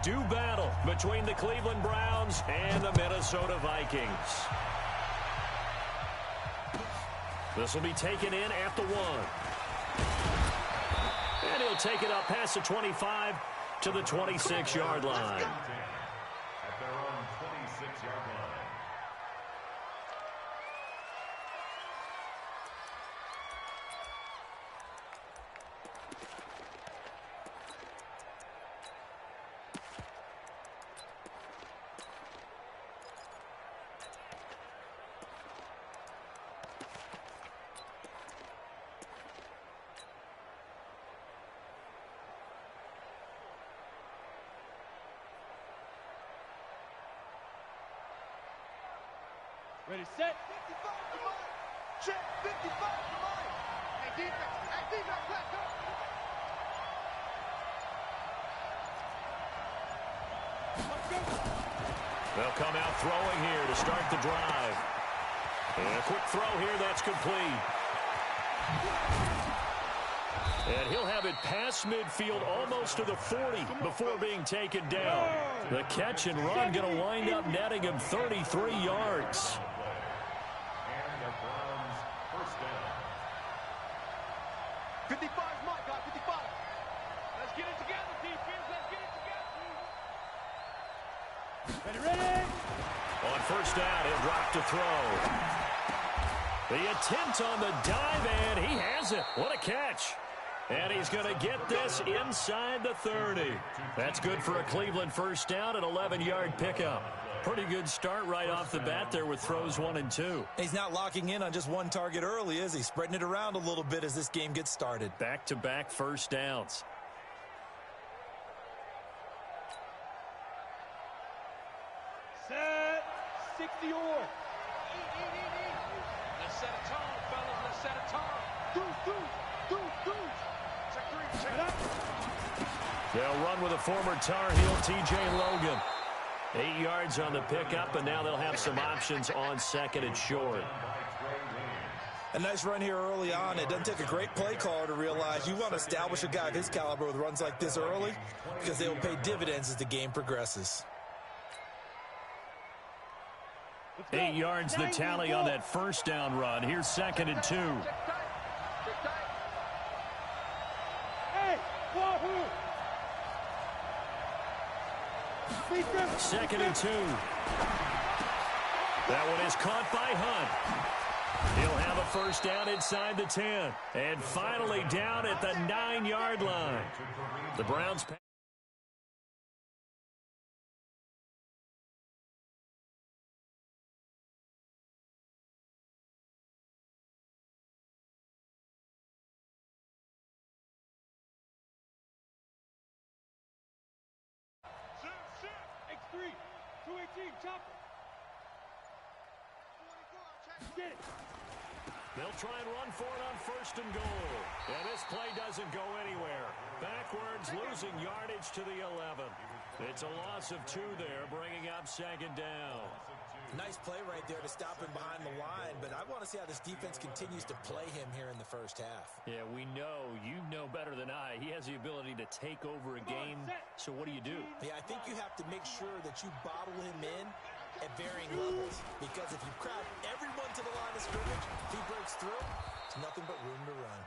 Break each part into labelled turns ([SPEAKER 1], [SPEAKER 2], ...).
[SPEAKER 1] do battle between the Cleveland Browns and the Minnesota Vikings. This will be taken in at the 1. And he'll take it up past the 25 to the 26-yard line.
[SPEAKER 2] At their own 26-yard line.
[SPEAKER 3] Ready, set. 55 to Mike. Check. 55 to Mike. Hey, defense, let's go.
[SPEAKER 1] They'll come out throwing here to start the drive. And a quick throw here, that's complete. And he'll have it past midfield almost to the 40 before being taken down. The catch and run going to wind up netting him 33 yards.
[SPEAKER 2] And the Browns first down.
[SPEAKER 3] 55 is Mike, guy, 55. Let's get it together, defense. Let's get it together. Ready.
[SPEAKER 1] On first down, he'll drop to throw. The attempt on the dive, and he has it. What a catch. And he's going to get this inside the 30. That's good for a Cleveland first down, an 11-yard pickup. Pretty good start right off the bat there with throws 1 and 2.
[SPEAKER 4] He's not locking in on just one target early, is he? Spreading it around a little bit as this game gets started.
[SPEAKER 1] Back-to-back first downs.
[SPEAKER 3] Set. 60 or. Let's set a tone, fellas. Let's set a tone. Deuce. Check it out.
[SPEAKER 1] They'll run with a former Tar Heel, T.J. Logan. 8 yards on the pickup, and now they'll have some options on second and short.
[SPEAKER 4] A nice run here early on. It doesn't take a great play caller to realize you want to establish a guy of his caliber with runs like this early because they will pay dividends as the game progresses.
[SPEAKER 1] 8 yards the tally on that first down run. Here's second and 2. Second and 2. That one is caught by Hunt. He'll have a first down inside the 10. And finally down at the 9-yard line. The Browns pass.
[SPEAKER 3] X3, 218, chopper. Get it.
[SPEAKER 1] They'll try and run for it on first and goal. And this play doesn't go anywhere. Backwards, losing yardage to the 11. It's a loss of 2 there, bringing up second down.
[SPEAKER 4] Nice play right there to stop him behind the line, but I want to see how this defense continues to play him here in the first half.
[SPEAKER 1] Yeah, we know. You know better than I. He has the ability to take over a game. So what do?
[SPEAKER 4] Yeah, I think you have to make sure that you bottle him in at varying levels, because if you crowd everyone to the line of scrimmage, if he breaks through, it's nothing but room to run.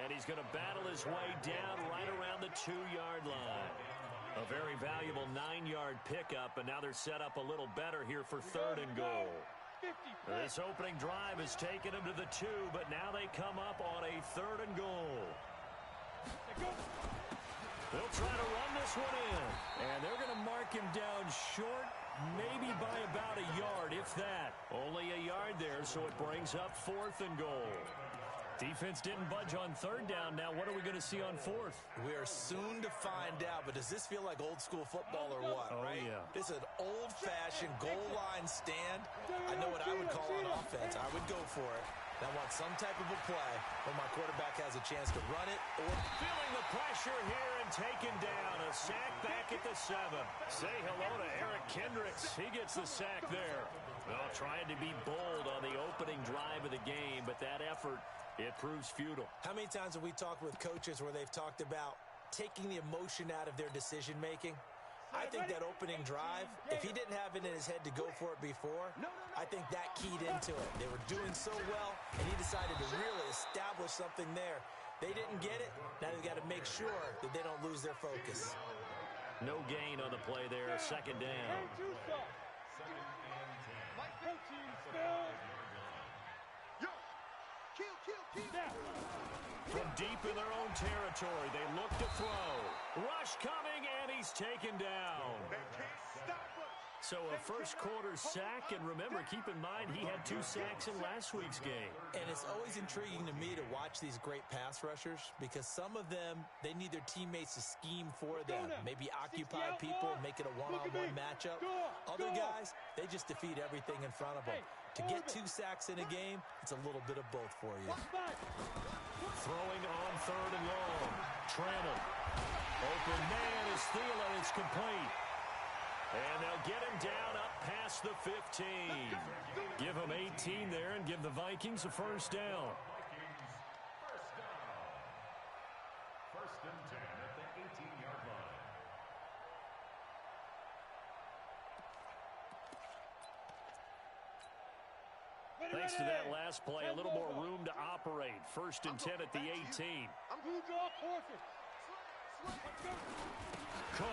[SPEAKER 1] And he's going to battle his way down right around the 2-yard line. A very valuable 9-yard pickup, and now they're set up a little better here for third and goal. This opening drive has taken them to the 2, but now they come up on a third and goal. They'll try to run this one in, and they're going to mark him down short, maybe by about a yard, if that. Only a yard there, so it brings up fourth and goal. Defense didn't budge on third down. Now what are we going to see on fourth?
[SPEAKER 4] We are soon to find out, but does this feel like old school football or what?
[SPEAKER 1] Oh,
[SPEAKER 4] right?
[SPEAKER 1] yeah.
[SPEAKER 4] This is an old-fashioned goal line stand. I know what I would call on offense. I would go for it. I want some type of a play where my quarterback has a chance to run it or...
[SPEAKER 1] Feeling the pressure here and taken down. A sack back at the 7. Say hello to Eric Kendricks. He gets the sack there. Well, trying to be bold on the opening drive of the game, but that effort, it proves futile.
[SPEAKER 4] How many times have we talked with coaches where they've talked about taking the emotion out of their decision-making? I think that opening drive, if he didn't have it in his head to go for it before, I think that keyed into it. They were doing so well, and he decided to really establish something there. They didn't get it. Now they've got to make sure that they don't lose their focus.
[SPEAKER 1] No gain on the play there. Second down. From deep in their own territory, they look to throw. Rush coming, and he's taken down. So a first quarter sack, and remember, keep in mind, he had 2 sacks in last week's game.
[SPEAKER 4] And it's always intriguing to me to watch these great pass rushers because some of them, they need their teammates to scheme for them. Maybe occupy people and make it a one-on-one matchup. Other guys, they just defeat everything in front of them. To get 2 sacks in a game, it's a little bit of both for you.
[SPEAKER 1] Throwing on third and long. Trammell. Open man is Thielen. It's complete. And they'll get him down up past the 15. Give him 18 there and give the Vikings a first down.
[SPEAKER 2] First and 10 at the 18-yard line.
[SPEAKER 1] Thanks to that last play, a little more room to operate. First and 10 at the 18. Cook.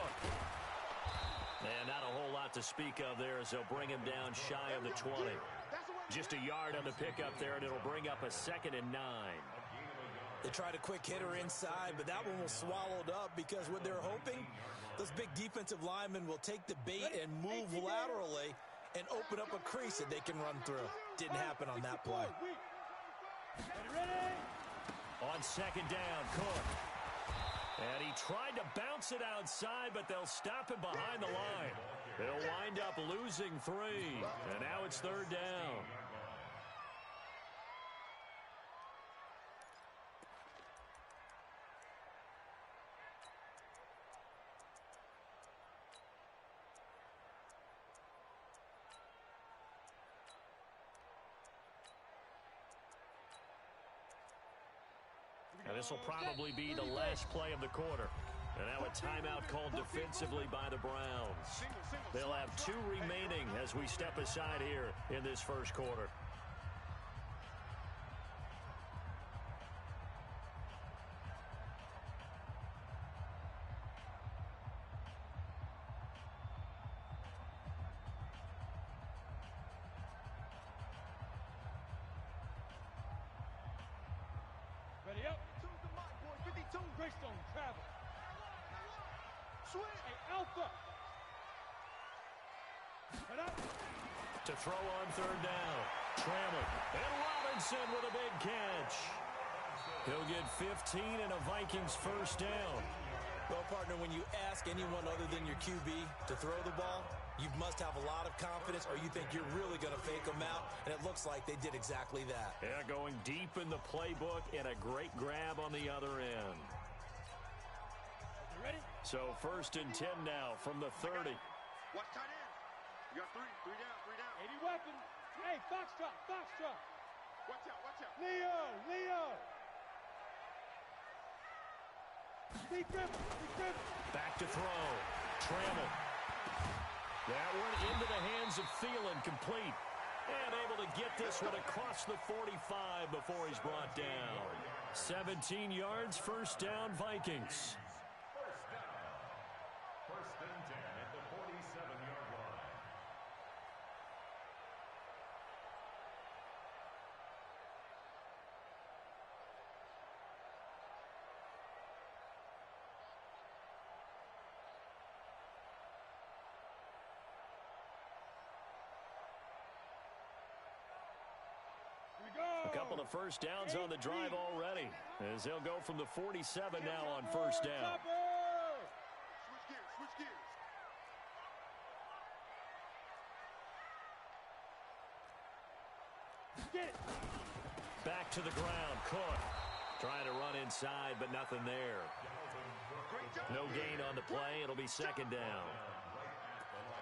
[SPEAKER 1] And not a whole lot to speak of there as they'll bring him down shy of the 20. Just a yard on the pickup there, and it'll bring up a 2nd and 9.
[SPEAKER 4] They tried a quick hitter inside, but that one was swallowed up because what they're hoping, those big defensive linemen will take the bait and move laterally and open up a crease that they can run through. Didn't happen on that play.
[SPEAKER 1] On second down, Cook. And he tried to bounce it outside, but they'll stop him behind the line. They'll wind up losing 3. And now it's third down. And this will probably be the last play of the quarter. And now a timeout called defensively by the Browns. They'll have 2 remaining as we step aside here in this first quarter.
[SPEAKER 3] Ready up. Greystone travel. Swing. Hey, Alpha. Head up.
[SPEAKER 1] To throw on third down. Trammell. And Robinson with a big catch. He'll get 15 and a Vikings first down.
[SPEAKER 4] Well, partner, when you ask anyone other than your QB to throw the ball, you must have a lot of confidence or you think you're really going to fake them out, and it looks like they did exactly that.
[SPEAKER 1] Yeah, going deep in the playbook and a great grab on the other end.
[SPEAKER 3] You ready?
[SPEAKER 1] So first and 10 now from the 30.
[SPEAKER 3] Watch tight end. You got 3 down, 3 down. 80 weapons. Hey, Foxtrot. Watch out. Leo. Deep grip.
[SPEAKER 1] Back to throw. Trammell. That one into the hands of Thielen, complete. And able to get this one across the 45 before he's brought down. 17 yards, first down, Vikings.
[SPEAKER 2] First and 10 at the 47-yard line.
[SPEAKER 1] A couple of first downs on the drive already, as they'll go from the 47 now on first down.
[SPEAKER 3] Switch gears. Get it.
[SPEAKER 1] Back to the ground, Cook. Trying to run inside, but nothing there. No gain on the play. It'll be second down.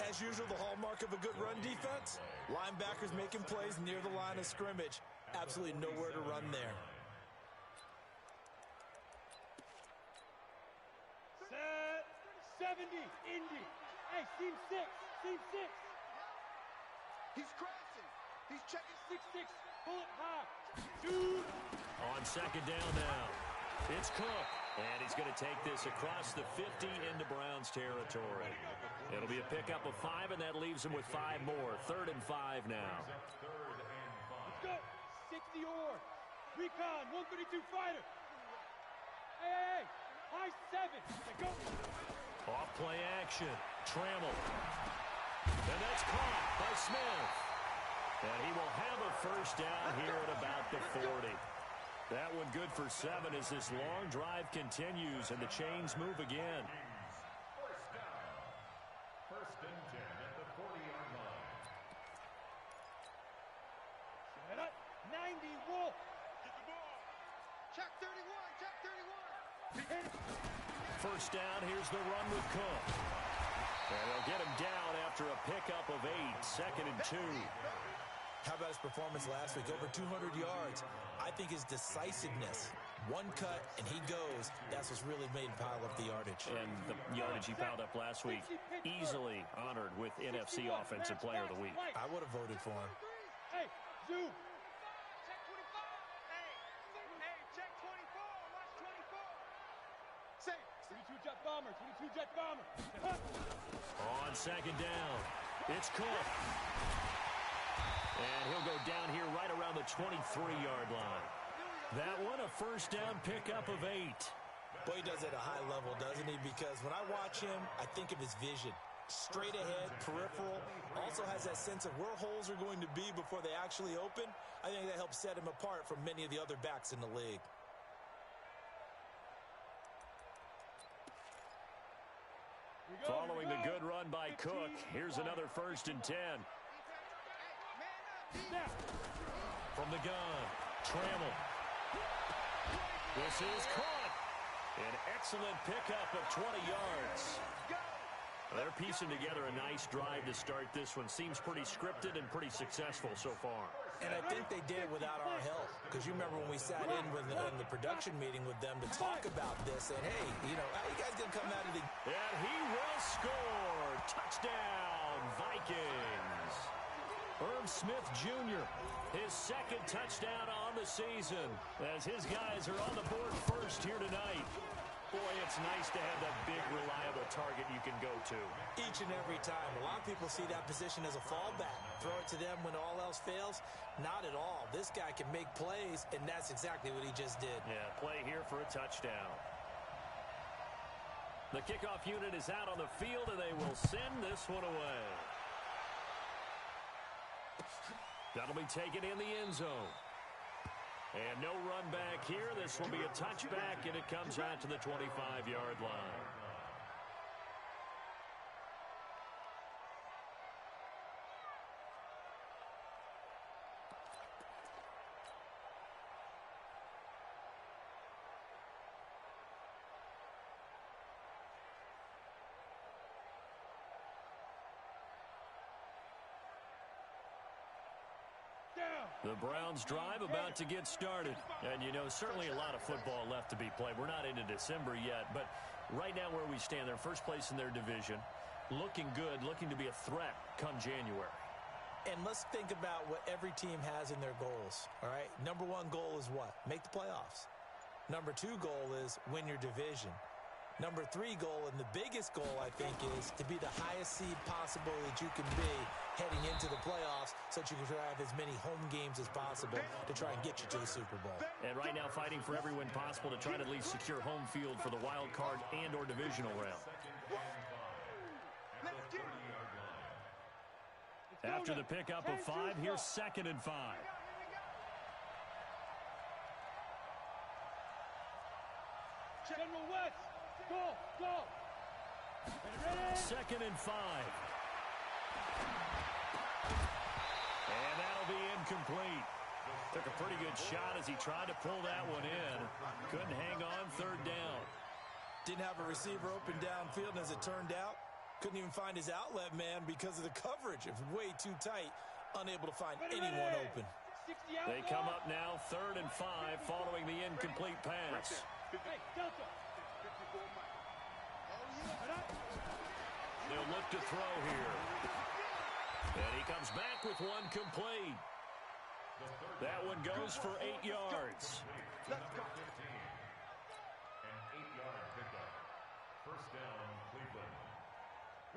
[SPEAKER 4] As usual, the hallmark of a good run defense, linebackers making plays near the line of scrimmage. Absolutely nowhere to run there.
[SPEAKER 3] Set. 70, Indy. He's crashing. He's checking 6-6. Pull it high. Dude.
[SPEAKER 1] On second down now. It's Cook. And he's going to take this across the 50 into Browns territory. It'll be a pickup of 5, and that leaves him with 5 more. 3rd and 5 now.
[SPEAKER 3] Let's go. 60 or. Recon, 132 fighter. Hey. High 7. Let's go.
[SPEAKER 1] Off play action. Trammell. And that's caught by Smith. And he will have a first down here at about the 40. That one good for 7 as this long drive continues and the chains move again.
[SPEAKER 2] First down. 1st and 10 at the 40-yard line.
[SPEAKER 3] Set up. 90 Wolf. Get the ball. Check 31. Check 31.
[SPEAKER 1] First down. Here's the run with Cook. And they'll get him down after a pickup of 8. 2nd and 2.
[SPEAKER 4] How about his performance last week? Over 200 yards. I think his decisiveness, one cut and he goes, that's what's really made him pile up the yardage.
[SPEAKER 1] And the yardage he piled up last week, easily honored with NFC Offensive Player of the Week.
[SPEAKER 4] I would have voted for him.
[SPEAKER 3] Hey, zoom. Check 25. Hey, check 24. Watch 24. Say, 22 jet bomber, 22 jet bomber.
[SPEAKER 1] On second down, it's Cook. And he'll go down here right around the 23-yard line. That one, a first down pickup of 8.
[SPEAKER 4] Boy, he does it at a high level, doesn't he? Because when I watch him, I think of his vision. Straight ahead, peripheral. Also has that sense of where holes are going to be before they actually open. I think that helps set him apart from many of the other backs in the league.
[SPEAKER 1] Following the good run by Cook, here's another 1st and 10. From the gun, Trammell. This is caught. An excellent pickup of 20 yards. They're piecing together a nice drive to start this one. Seems pretty scripted and pretty successful so far.
[SPEAKER 4] And I think they did it without our help. Because you remember when we sat in the production meeting with them to talk about this, and hey, you know, how you guys going to come out of the...
[SPEAKER 1] And he will score. Touchdown, Vikings. Irv Smith Jr., his 2nd touchdown on the season, as his guys are on the board first here tonight. Boy, it's nice to have that big, reliable target you can go to.
[SPEAKER 4] Each and every time. A lot of people see that position as a fallback. Throw it to them when all else fails. Not at all. This guy can make plays, and that's exactly what he just did.
[SPEAKER 1] Yeah, play here for a touchdown. The kickoff unit is out on the field, and they will send this one away. That'll be taken in the end zone. And no run back here. This will be a touchback, and it comes out to the 25-yard line. The Browns drive about to get started. And, you know, certainly a lot of football left to be played. We're not into December yet, but right now where we stand, they're first place in their division. Looking good, looking to be a threat come January.
[SPEAKER 4] And let's think about what every team has in their goals, all right? Number 1 goal is what? Make the playoffs. Number 2 goal is win your division. Number 3 goal, and the biggest goal, I think, is to be the highest seed possible that you can be heading into the playoffs so that you can have as many home games as possible to try and get you to the Super Bowl.
[SPEAKER 1] And right now fighting for every win possible to try to at least secure home field for the wild card and or divisional round. After the pickup of 5, here's 2nd and 5.
[SPEAKER 3] General West, go.
[SPEAKER 1] 2nd and 5. And that'll be incomplete. Took a pretty good shot as he tried to pull that one in. Couldn't hang on 3rd down.
[SPEAKER 4] Didn't have a receiver open downfield, and as it turned out, couldn't even find his outlet man because of the coverage. It was way too tight, unable to find anyone open.
[SPEAKER 1] They come up now 3rd and 5 following the incomplete pass.
[SPEAKER 3] Oh,
[SPEAKER 1] They'll look to throw here. And he comes back with one complete. That one goes for 8 yards.
[SPEAKER 2] Let's go. 15. An 8-yard pickup. First down, Cleveland.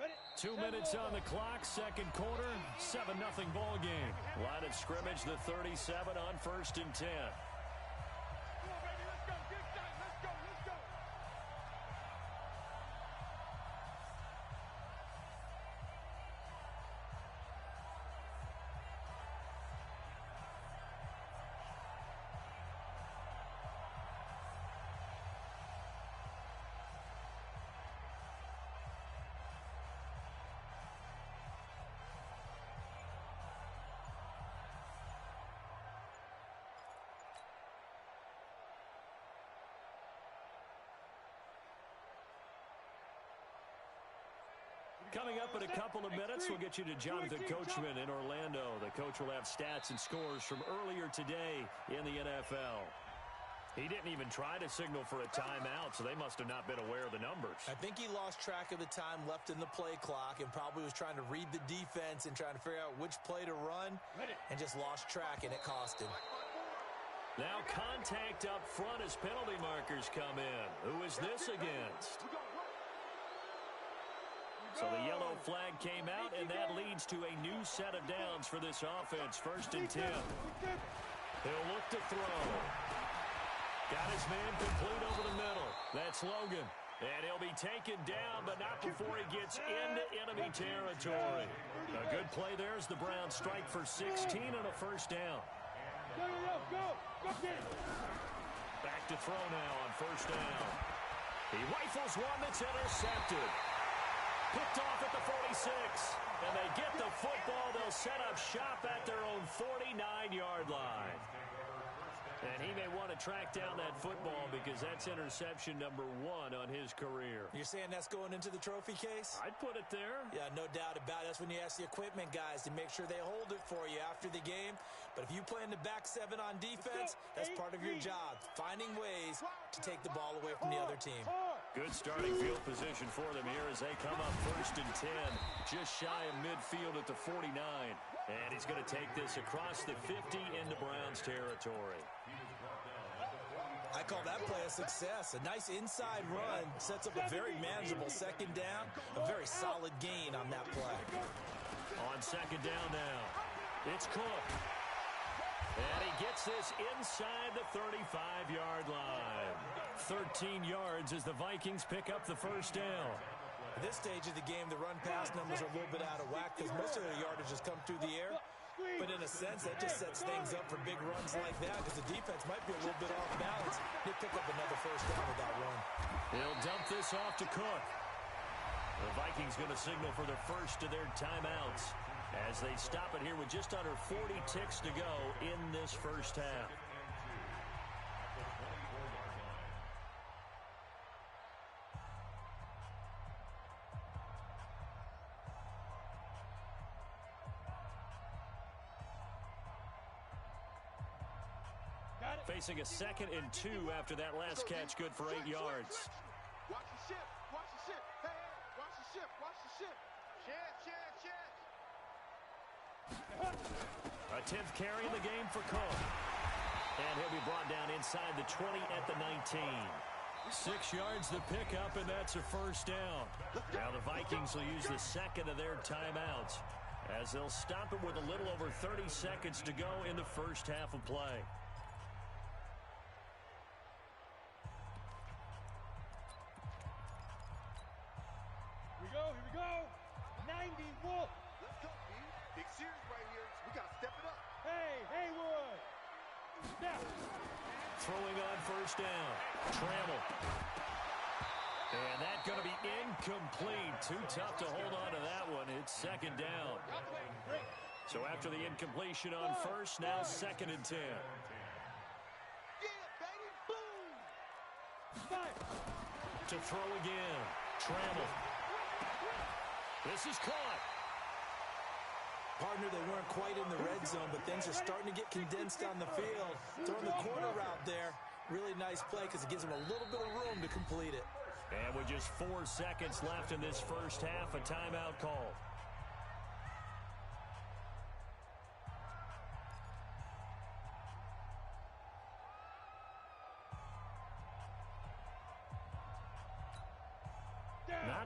[SPEAKER 3] Ready?
[SPEAKER 1] 2 minutes on the clock, second quarter, 7-0 ball game. Line of scrimmage, the 37 on 1st and 10.
[SPEAKER 3] Come on, baby, let's go. Big time. Let's go. Let's go.
[SPEAKER 1] Coming up in a couple of minutes, we'll get you to Jonathan Coachman in Orlando. The coach will have stats and scores from earlier today in the NFL. He didn't even try to signal for a timeout, so they must have not been aware of the numbers.
[SPEAKER 4] I think he lost track of the time left in the play clock and probably was trying to read the defense and trying to figure out which play to run and just lost track, and it cost him.
[SPEAKER 1] Now contact up front as penalty markers come in. Who is this against? So the yellow flag came out, and that leads to a new set of downs for this offense. 1st and 10. He'll look to throw. Got his man complete over the middle. That's Logan. And he'll be taken down, but not before he gets into enemy territory. A good play there as the Browns strike for 16 and a first down.
[SPEAKER 3] Go.
[SPEAKER 1] Back to throw now on 1st down. He rifles one that's intercepted. Picked off at the 46. And they get the football. They'll set up shop at their own 49-yard line. And he may want to track down that football because that's interception number 1 on his career.
[SPEAKER 4] You're saying that's going into the trophy case?
[SPEAKER 1] I'd put it there.
[SPEAKER 4] Yeah, no doubt about it. That's when you ask the equipment guys to make sure they hold it for you after the game. But if you play in the back 7 on defense, that's part of your job, finding ways to take the ball away from the other team.
[SPEAKER 1] Good starting field position for them here as they come up 1st and 10, just shy of midfield at the 49. And he's going to take this across the 50 into Browns territory.
[SPEAKER 4] I call that play a success. A nice inside run sets up a very manageable second down. A very solid gain on that play.
[SPEAKER 1] On second down now, it's Cook. And he gets this inside the 35-yard line. 13 yards as the Vikings pick up the first down.
[SPEAKER 4] At this stage of the game, the run-pass numbers are a little bit out of whack because most of their yardage has come through the air. But in a sense, that just sets things up for big runs like that because the defense might be a little bit off balance. They pick up another first down with that run.
[SPEAKER 1] He'll dump this off to Cook. The Vikings going to signal for the first of their timeouts as they stop it here with just under 40 ticks to go in this first half. Facing a 2nd and 2 after that last catch, good for 8 yards.
[SPEAKER 3] Watch the ship. Watch the ship. Hey, watch the ship. Watch the ship. Ship.
[SPEAKER 1] A 10th carry in the game for Cook. And he'll be brought down inside the 20 at the 19. 6 yards to pick up, and that's a first down. Now the Vikings will use the second of their timeouts as they'll stop it with a little over 30 seconds to go in the first half of play.
[SPEAKER 3] Here we go. 90 Wolf. Let's go, B. Big series right here. We got to step it up. Hey, Haywood. Step.
[SPEAKER 1] Throwing on first down. Trammell. And that's going to be incomplete. Too tough to hold on to that one. It's second down. So after the incompletion on first, now 2nd and 10.
[SPEAKER 3] Yeah, baby. Boom. Fire.
[SPEAKER 1] To throw again. Trammell. This is caught.
[SPEAKER 4] Partner, they weren't quite in the red zone, but things are starting to get condensed on the field. Throwing the corner route there. Really nice play because it gives them a little bit of room to complete it.
[SPEAKER 1] And with just 4 seconds left in this first half, a timeout call.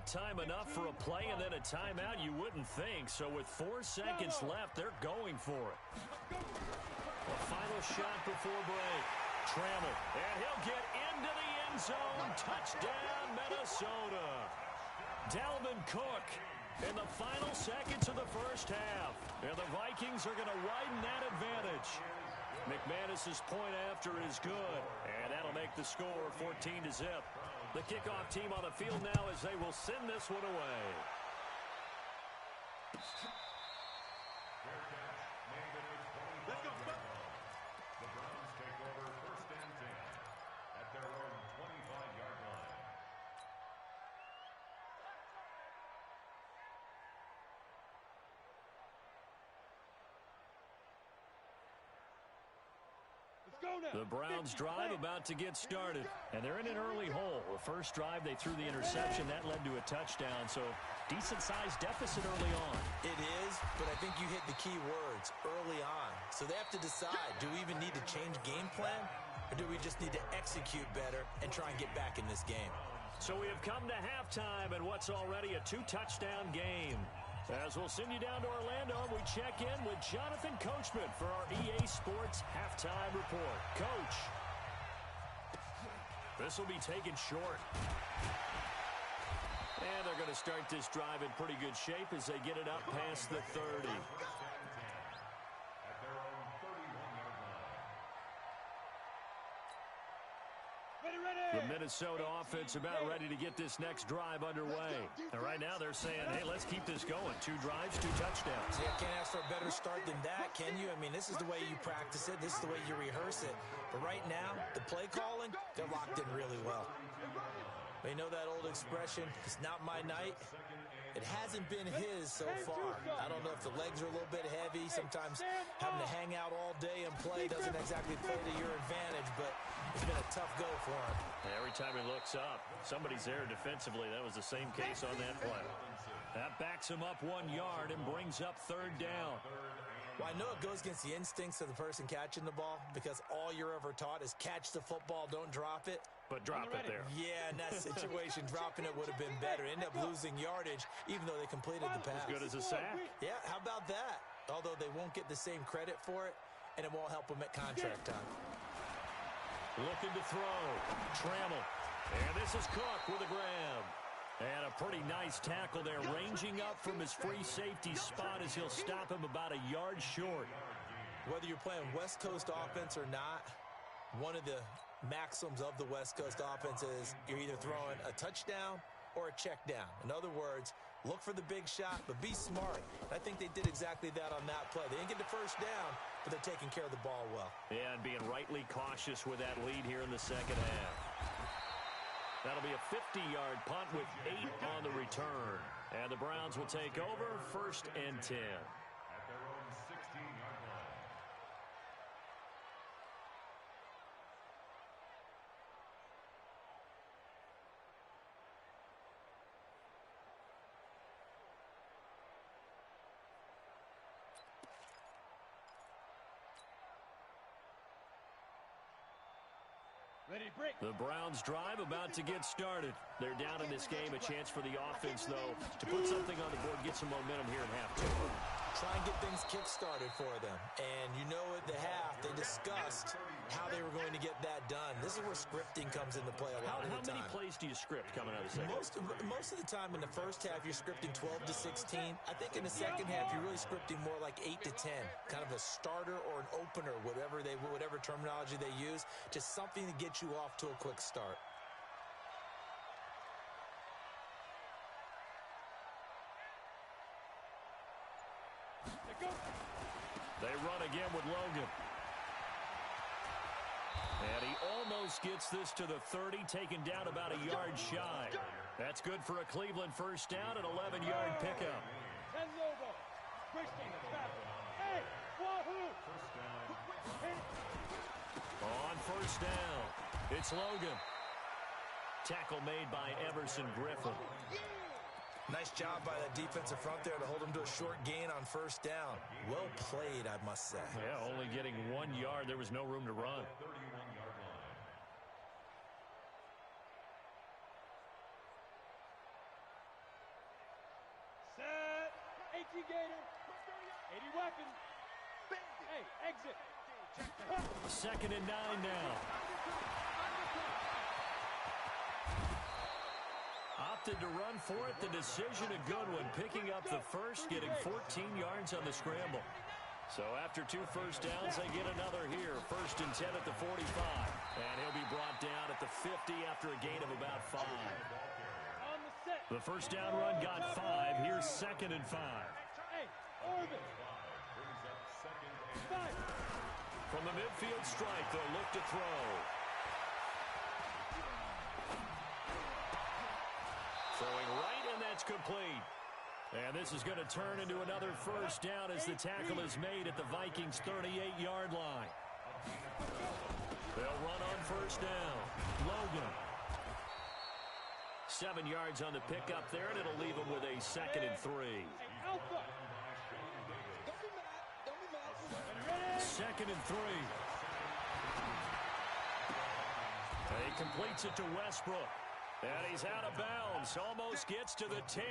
[SPEAKER 1] time enough for a play and then a timeout? You wouldn't think. So with 4 seconds left, they're going for it. A final shot before break. Trammell, and he'll get into the end zone. Touchdown, Minnesota. Dalvin Cook in the final seconds of the first half. And the Vikings are going to widen that advantage. McManus's point after is good, and that'll make the score 14-0. The kickoff team on the field now as they will send this one away.
[SPEAKER 3] Let's go.
[SPEAKER 2] The Browns take over 1st and 10 at their own 25-yard line.
[SPEAKER 3] Let's go now.
[SPEAKER 1] The Browns drive about to get started, and they're in an early hole. The first drive, they threw the interception. That led to a touchdown, so decent-sized deficit early on.
[SPEAKER 4] It is, but I think you hit the key words, early on. So they have to decide, do we even need to change game plan, or do we just need to execute better and try and get back in this game?
[SPEAKER 1] So we have come to halftime in what's already a 2-touchdown game. As we'll send you down to Orlando, we check in with Jonathan Coachman for our EA Sports Halftime Report. Coach, this will be taken short. And they're going to start this drive in pretty good shape as they get it up past the 30.
[SPEAKER 2] At their own 31-yard line.
[SPEAKER 1] The Minnesota offense about ready to get this next drive underway. And right now they're saying, hey, let's keep this going. 2 drives, 2 touchdowns.
[SPEAKER 4] Yeah, can't ask for a better start than that, can you? I mean, this is the way you practice it. This is the way you rehearse it. But right now, the play calling, they're locked in really well. You know that old expression, it's not my night? It hasn't been his so far. I don't know if the legs are a little bit heavy. Sometimes having to hang out all day and play doesn't exactly play to your advantage, but it's been a tough go for him.
[SPEAKER 1] Every time he looks up, somebody's there defensively. That was the same case on that play. That backs him up 1 yard and brings up 3rd down.
[SPEAKER 4] Well, I know it goes against the instincts of the person catching the ball because all you're ever taught is catch the football, don't drop it.
[SPEAKER 1] But drop it there.
[SPEAKER 4] Yeah, in that situation, dropping it would have been better. End up losing yardage, even though they completed the pass.
[SPEAKER 1] As good as a sack.
[SPEAKER 4] Yeah, how about that? Although they won't get the same credit for it, and it won't help them at contract time.
[SPEAKER 1] Looking to throw. Trammell. And this is Cook with a grab. And a pretty nice tackle there, ranging up from his free safety spot as he'll stop him about a yard short.
[SPEAKER 4] Whether you're playing West Coast offense or not, one of the maxims of the West Coast offense is you're either throwing a touchdown or a check down. In other words, look for the big shot, but be smart. I think they did exactly that on that play. They didn't get the first down, but they're taking care of the ball well.
[SPEAKER 1] Yeah, and being rightly cautious with that lead here in the second half. That'll be a 50-yard punt with 8 on the return. And the Browns will take over 1st and 10.
[SPEAKER 2] At their own 16-yard line.
[SPEAKER 3] Ready to break.
[SPEAKER 1] The Browns drive about to get started. They're down in this game. A chance for the offense, though, to put something on the board, get some momentum here in half 2.
[SPEAKER 4] Try and get things kick-started for them. And you know at the half, they discussed how they were going to get that done. This is where scripting comes into play a lot of the time.
[SPEAKER 1] How many plays do you script coming out of the second?
[SPEAKER 4] Most of the time in the first half, you're scripting 12 to 16. I think in the second half, you're really scripting more like 8 to 10. Kind of a starter or an opener, whatever terminology they use. Just something to get you off to a quick start.
[SPEAKER 1] They run again with Logan. And he almost gets this to the 30, taken down about a yard shy. That's good for a Cleveland first down, an 11-yard pickup. On first down, it's Logan. Tackle made by Everson Griffin.
[SPEAKER 4] Nice job by that defensive front there to hold him to a short gain on first down. Well played, I must say.
[SPEAKER 1] Yeah, only getting 1 yard. There was no room to run.
[SPEAKER 2] 31-yard line.
[SPEAKER 3] 80 Gator. 80 weapon. Hey, exit.
[SPEAKER 1] Second and 9 now. Opted to run for it. The decision a good one. Picking up the first, getting 14 yards on the scramble. So after 2 first downs, they get another here. First and 10 at the 45. And he'll be brought down at the 50 after a gain of about 5. The first down run got 5. Here's second and 5.
[SPEAKER 3] Hey, Orbit.
[SPEAKER 1] From the midfield strike, they'll look to throw. Throwing right, and that's complete. And this is going to turn into another first down as the tackle is made at the Vikings' 38-yard line. They'll run on first down. Logan. 7 yards on the pickup there, and it'll leave them with a second and 3. Second and 3. He completes it to Westbrook. And he's out of bounds. Almost gets to the 10.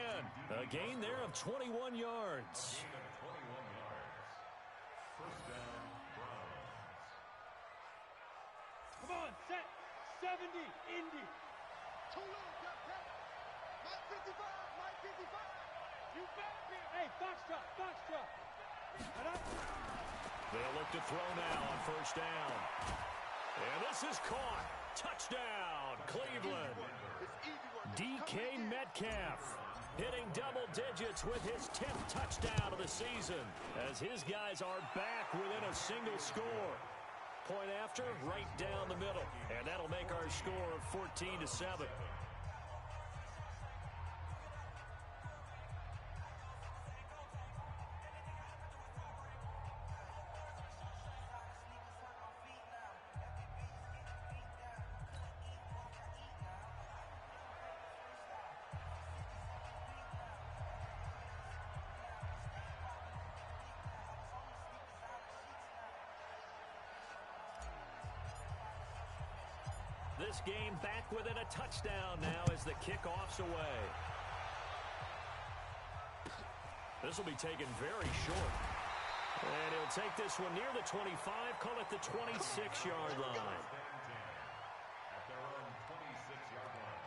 [SPEAKER 1] A gain there of 21 yards.
[SPEAKER 2] First down, Browns.
[SPEAKER 3] Come on, set. 70, Indy. Too low, Mike 55, Mike 55. You back here. Hey, Foxtrot.
[SPEAKER 1] They'll look to throw now on first down. And this is caught. Touchdown, Cleveland. DK Metcalf hitting double digits with his 10th touchdown of the season as his guys are back within a single score. Point after, right down the middle. And that'll make our score 14-7. This game back within a touchdown now as the kickoff's away. This will be taken very short. And he'll take this one near the 25, call it the 26-yard line.
[SPEAKER 2] At their own 26-yard line.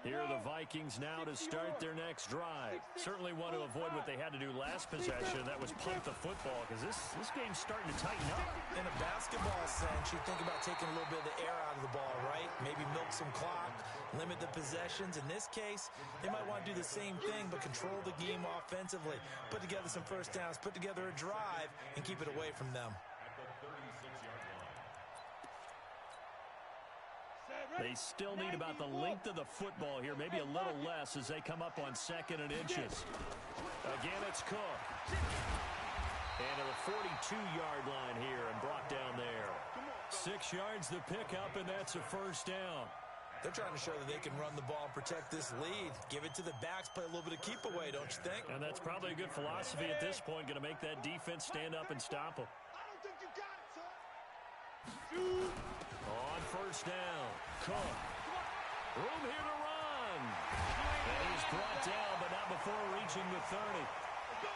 [SPEAKER 1] Here are the Vikings now to start their next drive. Certainly want to avoid what they had to do last possession. That was punt the football, because this game's starting to tighten up.
[SPEAKER 4] In a basketball sense, you think about taking a little bit of the air out of the ball, right? Maybe milk some clock, limit the possessions. In this case, they might want to do the same thing, but control the game offensively. Put together some first downs, put together a drive, and keep it away from them.
[SPEAKER 2] At the 36-yard line.
[SPEAKER 1] They still need about the length of the football here, maybe a little less as they come up on second and inches. Again, it's Cook. And to the 42-yard line here and brought down there. 6 yards the pickup, and that's a first down.
[SPEAKER 4] They're trying to show that they can run the ball and protect this lead. Give it to the backs, play a little bit of keep away, don't you think?
[SPEAKER 1] And that's probably a good philosophy at this point, going to make that defense stand up and stop them.
[SPEAKER 3] I don't think you got it, son. Shoot.
[SPEAKER 1] On first down, Cook. Room here to run. And he's brought down, but not before reaching the 30.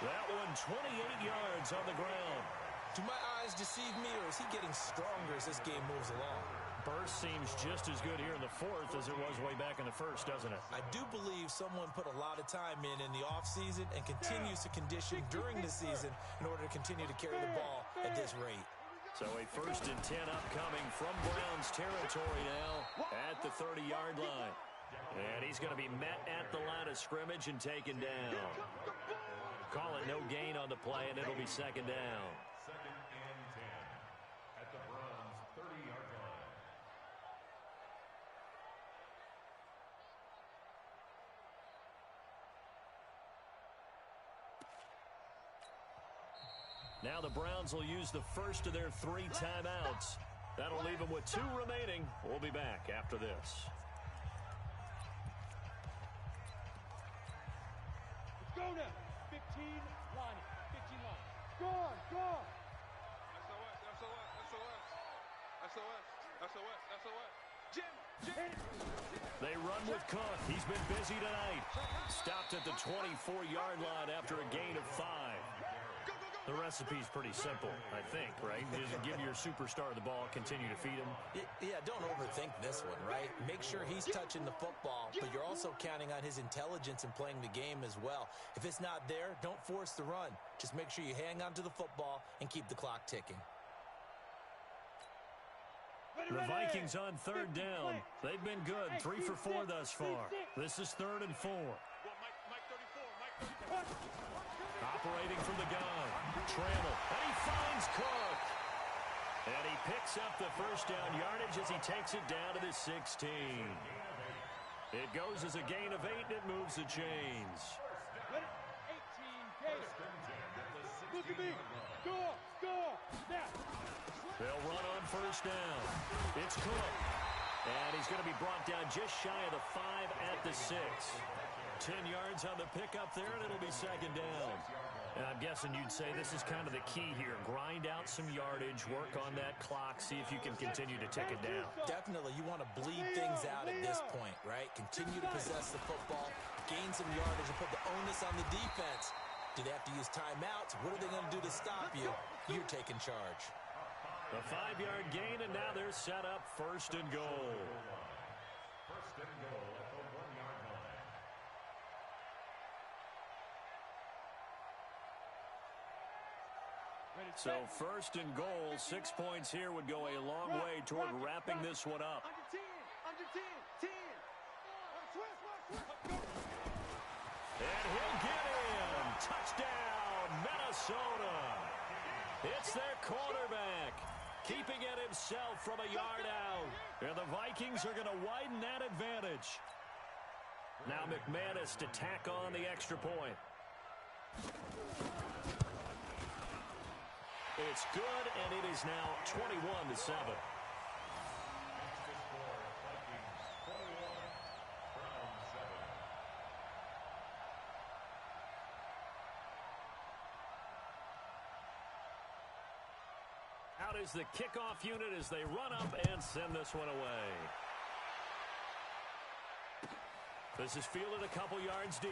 [SPEAKER 1] That one 28 yards on the ground.
[SPEAKER 4] Do my eyes deceive me, or is he getting stronger as this game moves along?
[SPEAKER 1] Burst seems just as good here in the fourth as it was way back in the first, doesn't it?
[SPEAKER 4] I do believe someone put a lot of time in the offseason and continues to condition during the season in order to continue to carry the ball at this rate.
[SPEAKER 1] So a first and 10 upcoming from Browns territory now at the 30-yard line. And he's going to be met at the line of scrimmage and taken down. Call it no gain on the play, and it'll be second down.
[SPEAKER 2] Second and 10 at the Browns' 30-yard line.
[SPEAKER 1] Now the Browns will use the first of their 3 timeouts. That'll leave them with 2 remaining. We'll be back after this.
[SPEAKER 3] Let's go now. 15, line it.
[SPEAKER 1] They run with Cook. He's been busy tonight. Stopped at the 24-yard line after a gain of 5. The recipe's pretty simple, I think, right? Just give your superstar the ball, continue to feed him.
[SPEAKER 4] Yeah, don't overthink this one, right? Make sure he's touching the football, but you're also counting on his intelligence in playing the game as well. If it's not there, don't force the run. Just make sure you hang on to the football and keep the clock ticking.
[SPEAKER 1] The Vikings on third down. They've been good, 3 for 4 thus far. This is 3rd and 4. Operating from the gun. Trammell, and he finds Cook. And he picks up the first down yardage as he takes it down to the 16. It goes as a gain of 8, and it moves the chains.
[SPEAKER 3] 18, look at me. Score. Now.
[SPEAKER 1] They'll run on first down. It's Cook. And he's going to be brought down just shy of the 5 at the 6. 10 yards on the pickup there, and it'll be 2nd down. And I'm guessing you'd say this is kind of the key here. Grind out some yardage, work on that clock, see if you can continue to tick it down.
[SPEAKER 4] Definitely, you want to bleed things out at this point, right? Continue to possess the football, gain some yardage, and put the onus on the defense. Do they have to use timeouts? What are they going to do to stop you? You're taking charge.
[SPEAKER 1] A 5-yard gain, and now they're set up 1st and goal.
[SPEAKER 2] 1st and goal at the 1-yard line.
[SPEAKER 1] So 1st and goal, 6 points here would go a long way toward wrapping this one up.
[SPEAKER 3] Under 10.
[SPEAKER 1] And he'll get in. Touchdown, Minnesota. It's their quarterback, keeping it himself from a yard out. And the Vikings are going to widen that advantage. Now McManus to tack on the extra point. It's good, and it is now 21-7. Out is the kickoff unit as they run up and send this one away. This is fielded a couple yards deep.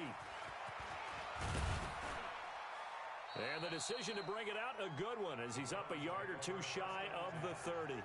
[SPEAKER 1] And the decision to bring it out, a good one, as he's up a yard or 2 shy of the 30.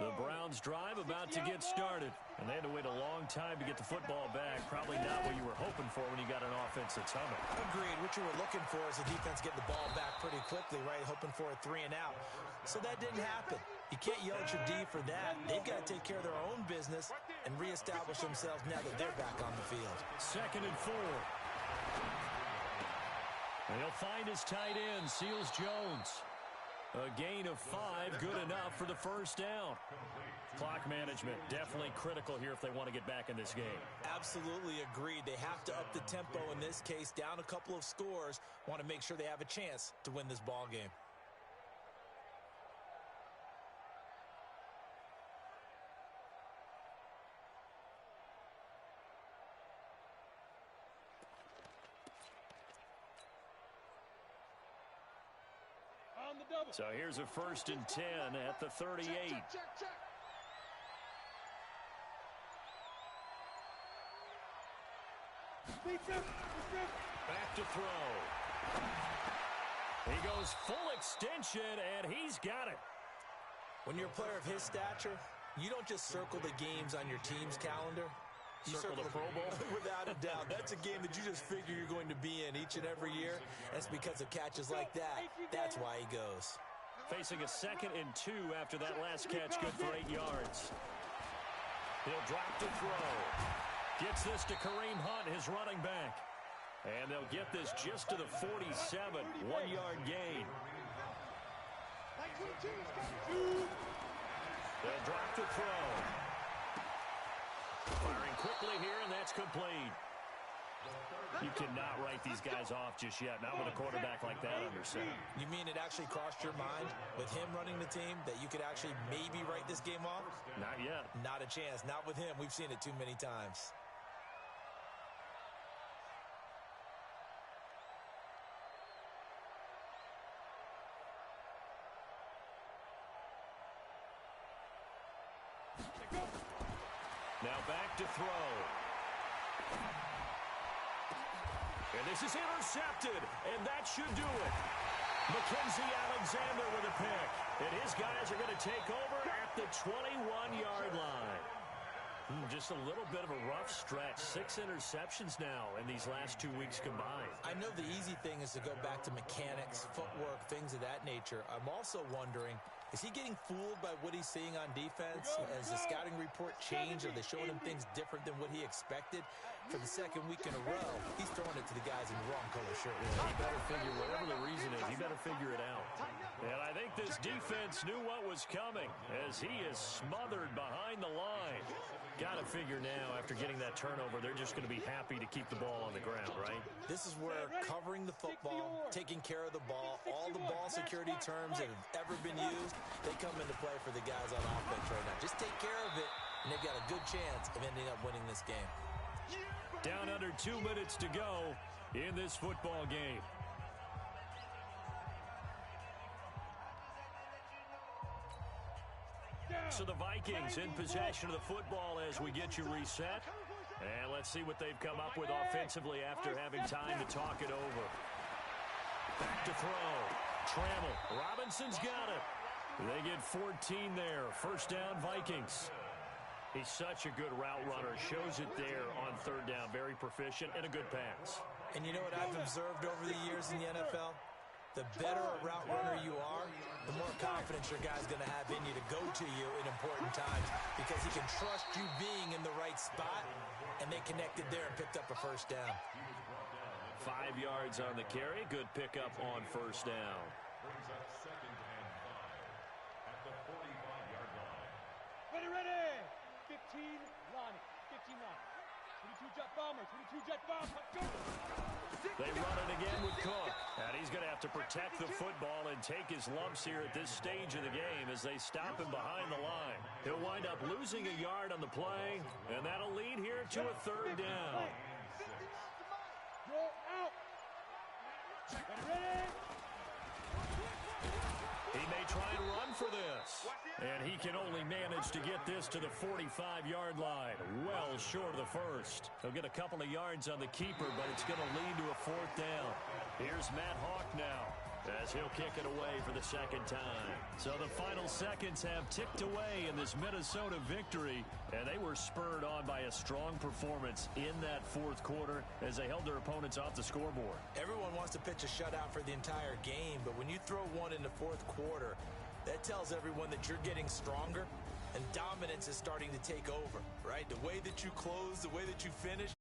[SPEAKER 1] The Browns drive about to get started, and they had to wait a long time to get the football back. Probably not what you were hoping for when you got an offense that's humming.
[SPEAKER 4] Agreed. What you were looking for is the defense getting the ball back pretty quickly, right? Hoping for a 3 and out. So that didn't happen. You can't yell at your D for that. They've got to take care of their own business and reestablish themselves now that they're back on the field.
[SPEAKER 1] 2nd and 4. And he'll find his tight end, Seals Jones. A gain of 5, good enough for the first down. Clock management, definitely critical here if they want to get back in this game.
[SPEAKER 4] Absolutely agreed. They have to up the tempo in this case, down a couple of scores. Want to make sure they have a chance to win this ball game.
[SPEAKER 1] So here's a 1st and 10 at the 38.
[SPEAKER 3] Check.
[SPEAKER 1] Back to throw. He goes full extension, and he's got it.
[SPEAKER 4] When you're a player of his stature, you don't just circle the games on your team's calendar. You
[SPEAKER 1] circle the Pro Bowl?
[SPEAKER 4] Without a doubt. That's a game that you just figure you're going to be in each and every year. That's because of catches like that. That's why he goes.
[SPEAKER 1] Facing a 2nd and 2 after that last catch, good for 8 yards. He'll drop to throw. Gets this to Kareem Hunt, his running back. And they'll get this just to the 47, 1-yard gain. They'll drop to throw. Firing quickly here, and that's complete. You cannot write these guys off just yet, not with a quarterback like that under center.
[SPEAKER 4] You mean it actually crossed your mind with him running the team that you could actually maybe write this game off?
[SPEAKER 1] Not yet.
[SPEAKER 4] Not a chance. Not with him. We've seen it too many times.
[SPEAKER 1] Now back to throw. And this is intercepted, and that should do it. Mackenzie Alexander with a pick. And his guys are going to take over at the 21-yard line. Just a little bit of a rough stretch. 6 interceptions now in these last 2 weeks combined.
[SPEAKER 4] I know the easy thing is to go back to mechanics, footwork, things of that nature. I'm also wondering, is he getting fooled by what he's seeing on defense? Has the scouting report changed? Are they showing him things different than what he expected? For the second week in a row, he's throwing it to the guys in the wrong color shirt.
[SPEAKER 1] Yeah, he better figure, whatever the reason is, he better figure it out. And I think this defense knew what was coming as he is smothered behind the line. Got to figure now, after getting that turnover, they're just going to be happy to keep the ball on the ground, right?
[SPEAKER 4] This is where covering the football, taking care of the ball, all the ball security terms that have ever been used, they come into play for the guys on offense right now. Just take care of it, and they've got a good chance of ending up winning this game.
[SPEAKER 1] Down under 2 minutes to go in this football game. So the Vikings in possession of the football as we get you reset. And let's see what they've come up with offensively after having time to talk it over. Back to throw. Trammell. Robinson's got it. They get 14 there. First down, Vikings. He's such a good route runner. Shows it there on third down. Very proficient and a good pass.
[SPEAKER 4] And you know what I've observed over the years in the NFL? The better a route runner you are, the more confidence your guy's going to have in you to go to you in important times because he can trust you being in the right spot, and they connected there and picked up a first down.
[SPEAKER 1] 5 yards on the carry. Good pickup on first down.
[SPEAKER 2] Brings up 2nd and 5 at the 45-yard line.
[SPEAKER 3] Ready. 15 line. 15 line. 22 jet bomber. 22 jet bomber. Go.
[SPEAKER 1] They run it again with Cook. And he's going to have to protect the football and take his lumps here at this stage of the game as they stop him behind the line. He'll wind up losing a yard on the play, and that'll lead here to a third down.
[SPEAKER 3] Roll out. Ready.
[SPEAKER 1] He may try and run for this. And he can only manage to get this to the 45-yard line. Well short of the first. He'll get a couple of yards on the keeper, but it's going to lead to a fourth down. Here's Matt Hawk now as he'll kick it away for the second time. So the final seconds have ticked away in this Minnesota victory, and they were spurred on by a strong performance in that fourth quarter as they held their opponents off the scoreboard.
[SPEAKER 4] Everyone wants to pitch a shutout for the entire game, but when you throw one in the fourth quarter, that tells everyone that you're getting stronger and dominance is starting to take over, right? The way that you close, the way that you finish,